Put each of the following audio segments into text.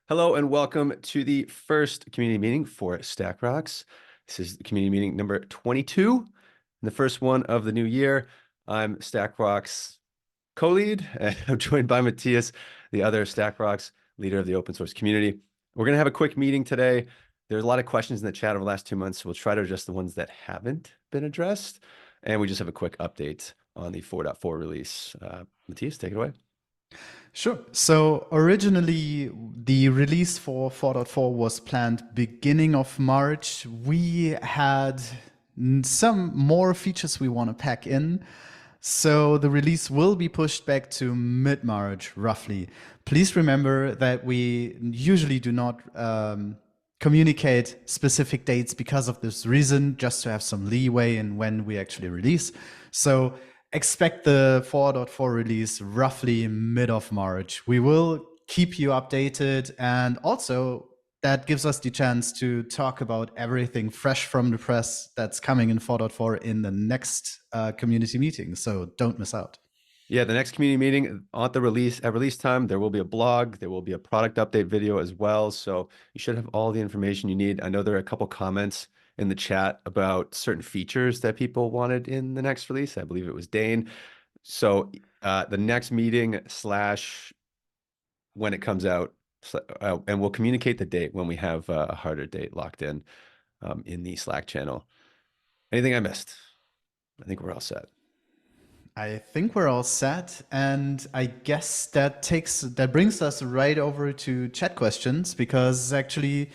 Hello and welcome to the first community meeting for StackRox. This is community meeting number 22, and the first one of the new year. I'm StackRox co-lead, and I'm joined by Matthias, the other StackRox leader of the open source community. We're going to have a quick meeting today. There's a lot of questions in the chat over the last 2 months, so we'll try to address the ones that haven't been addressed. And we just have a quick update on the 4.4 release. Matthias, take it away. Sure. So originally, the release for 4.4 was planned beginning of March. We had some more features we want to pack in. So the release will be pushed back to mid-March, roughly. Please remember that we usually do not communicate specific dates because of this reason, just to have some leeway in when we actually release. So expect the 4.4 release roughly mid of March. We will keep you updated, and also that gives us the chance to talk about everything fresh from the press that's coming in 4.4 in the next community meeting. So don't miss out. Yeah, the next community meeting at release time, there will be a blog, there will be a product update video as well. So you should have all the information you need. I know there are a couple comments in the chat about certain features that people wanted in the next release. I believe it was Dane. So the next meeting slash when it comes out, and we'll communicate the date when we have a harder date locked in the Slack channel. Anything I missed? I think we're all set. I think we're all set, and I guess that brings us right over to chat questions, because actually,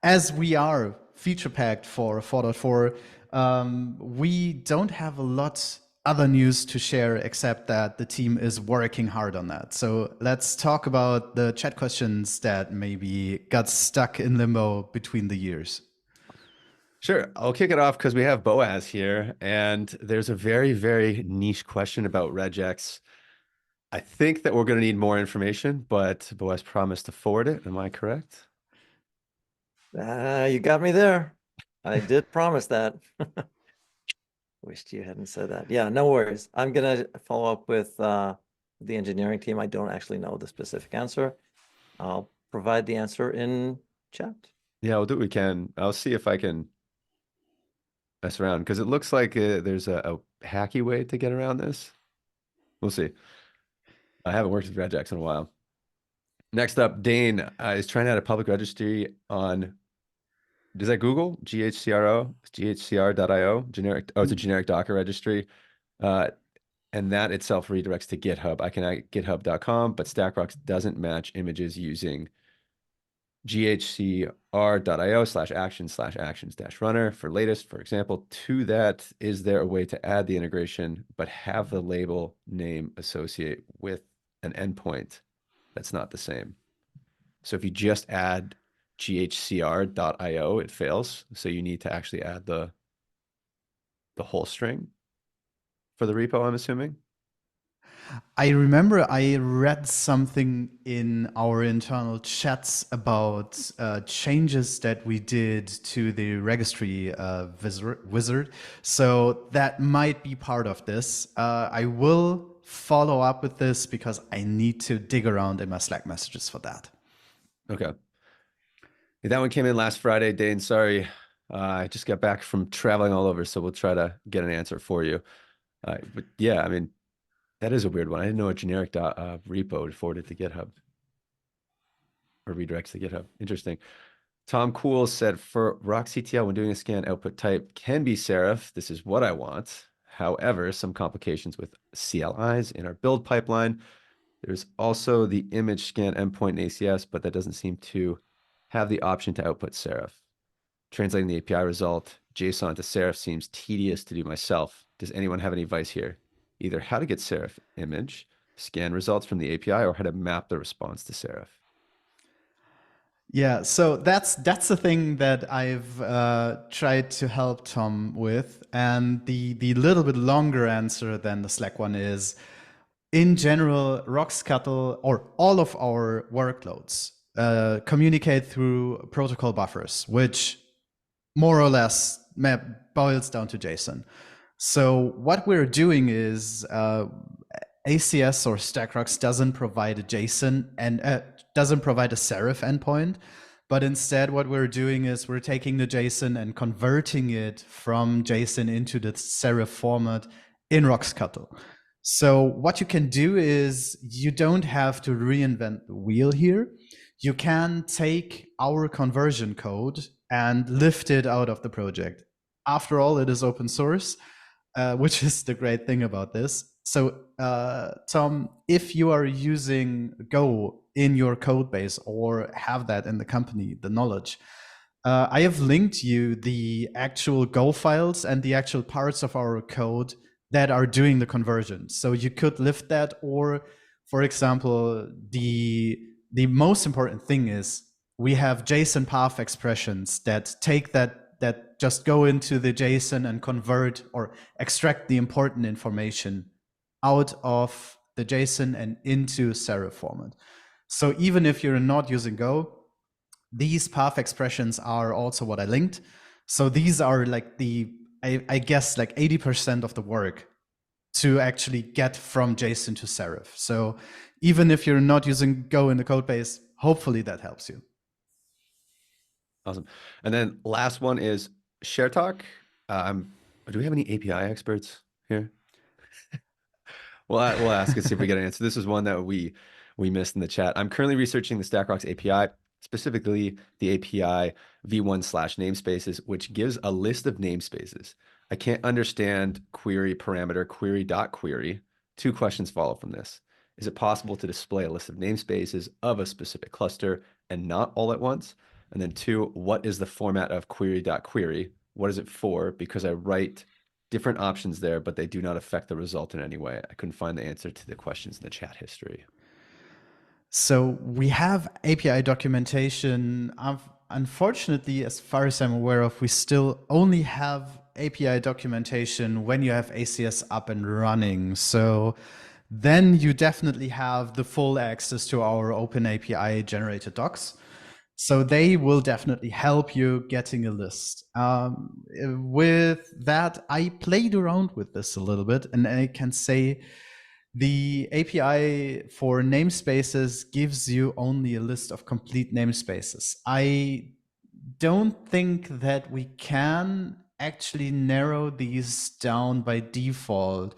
as we are feature packed for 4.4, we don't have a lot other news to share except that the team is working hard on that. So let's talk about the chat questions that maybe got stuck in limbo between the years. Sure. I'll kick it off because we have Boaz here, and there's a very, very niche question about regex. I think that we're going to need more information, but Boaz promised to forward it. Am I correct? You got me there. I did promise that. Wished you hadn't said that. Yeah, no worries. I'm going to follow up with the engineering team. I don't actually know the specific answer. I'll provide the answer in chat. Yeah, we'll do what we can. I'll see if I can mess around because it looks like there's a hacky way to get around this. We'll see. I haven't worked with regex in a while. Next up, Dane is trying to add a public registry on, does that Google? GHCRO? GHCR.io? Generic. Oh, it's a generic Docker registry. And that itself redirects to GitHub. I can add github.com, but StackRox doesn't match images using ghcr.io/action/actions-runner for latest, for example. To that, is there a way to add the integration, but have the label name associate with an endpoint that's not the same? So if you just add ghcr.io, it fails. So you need to actually add the whole string for the repo, I'm assuming. I remember I read something in our internal chats about changes that we did to the registry wizard. So that might be part of this. I will follow up with this because I need to dig around in my Slack messages for that. Okay. That one came in last Friday, Dane. Sorry. I just got back from traveling all over, so we'll try to get an answer for you. But yeah, I mean, that is a weird one. I didn't know a generic repo would forward it to GitHub or redirects to GitHub. Interesting. Tom Cool said, for RoxCTL, when doing a scan, output type can be serif. This is what I want. However, some complications with CLIs in our build pipeline. There's also the image scan endpoint in ACS, but that doesn't seem to have the option to output serif. Translating the API result, JSON to serif seems tedious to do myself. Does anyone have any advice here? Either how to get serif image, scan results from the API, or how to map the response to serif. Yeah, so that's the thing that I've tried to help Tom with, and the little bit longer answer than the Slack one is, in general, RoxScuttle or all of our workloads communicate through protocol buffers, which more or less boils down to JSON. So what we're doing is ACS or StackRox doesn't provide a JSON and doesn't provide a serif endpoint, but instead what we're doing is we're taking the JSON and converting it from JSON into the serif format in RoxStar. So what you can do is you don't have to reinvent the wheel here. You can take our conversion code and lift it out of the project. After all, it is open source, which is the great thing about this. So, Tom, if you are using Go in your code base or have that in the company, the knowledge, I have linked you the actual Go files and the actual parts of our code that are doing the conversion. So you could lift that, or, for example, the most important thing is we have JSON path expressions that take that just go into the JSON and convert or extract the important information out of the JSON and into serif format. So even if you're not using Go, these path expressions are also what I linked. So these are like I guess like 80% of the work to actually get from JSON to serif. So even if you're not using Go in the code base, hopefully that helps you. Awesome. And then last one is ShareTalk. Do we have any API experts here? We'll ask and see if we get an answer. This is one that we missed in the chat. I'm currently researching the StackRox API, specifically the API v1/namespaces, which gives a list of namespaces. I can't understand query parameter query.query. Two questions follow from this. Is it possible to display a list of namespaces of a specific cluster and not all at once? And then two, what is the format of query.query? What is it for? Because I write different options there, but they do not affect the result in any way. I couldn't find the answer to the questions in the chat history. So we have API documentation. Unfortunately, as far as I'm aware of, we still only have API documentation when you have ACS up and running. So then you definitely have the full access to our open API generated docs. So they will definitely help you getting a list. With that, I played around with this a little bit, and I can say the API for namespaces gives you only a list of complete namespaces. I don't think that we can actually narrow these down by default,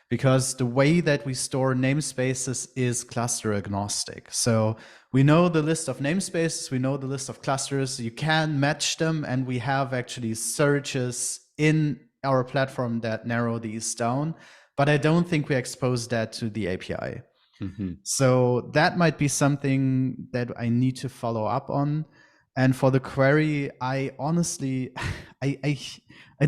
because the way that we store namespaces is cluster agnostic. So we know the list of namespaces, we know the list of clusters, you can match them, and we have actually searches in our platform that narrow these down, but I don't think we expose that to the API. Mm-hmm. So that might be something that I need to follow up on. And for the query, I honestly, I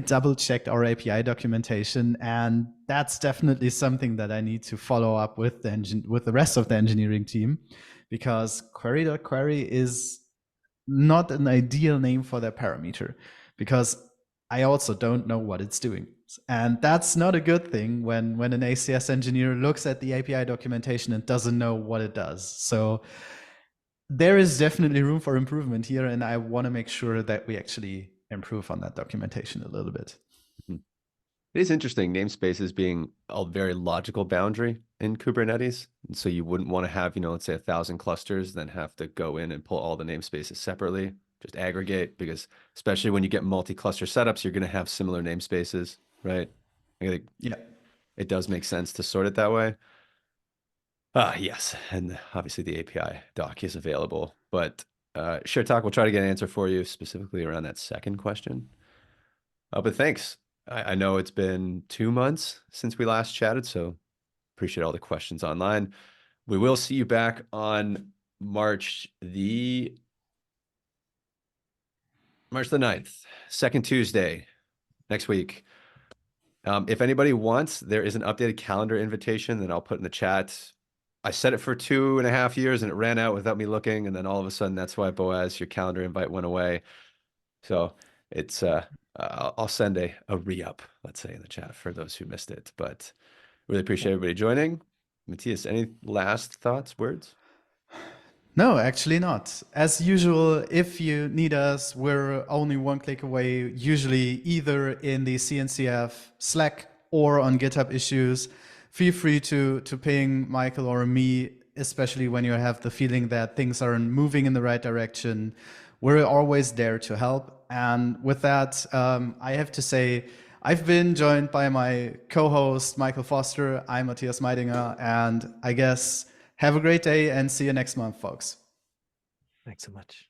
double checked our API documentation, and that's definitely something that I need to follow up with the rest of the engineering team, because query.query is not an ideal name for that parameter, because I also don't know what it's doing. And that's not a good thing when an ACS engineer looks at the API documentation and doesn't know what it does. So there is definitely room for improvement here, and I want to make sure that we actually improve on that documentation a little bit. It is interesting, namespaces being a very logical boundary in Kubernetes. And so you wouldn't want to have, let's say 1,000 clusters, then have to go in and pull all the namespaces separately, just aggregate, because especially when you get multi-cluster setups, you're going to have similar namespaces, right? I think it does make sense to sort it that way. Yes, and obviously the API doc is available, but ShareTalk will try to get an answer for you specifically around that second question. But thanks. I know it's been 2 months since we last chatted, so appreciate all the questions online. We will see you back on March the 9th, second Tuesday next week. If anybody wants, there is an updated calendar invitation that I'll put in the chat. I set it for 2.5 years and it ran out without me looking. And then all of a sudden, that's why, Boaz, your calendar invite went away. So it's, I'll send a re-up, let's say, in the chat for those who missed it. But really appreciate everybody joining. Matthias, any last thoughts, words? No, actually not. As usual, if you need us, we're only one click away, usually either in the CNCF Slack or on GitHub issues. feel free to ping Michael or me, especially when you have the feeling that things aren't moving in the right direction. We're always there to help. And with that, I have to say, I've been joined by my co-host, Michael Foster. I'm Matthias Meidinger, and I guess have a great day and see you next month, folks. Thanks so much.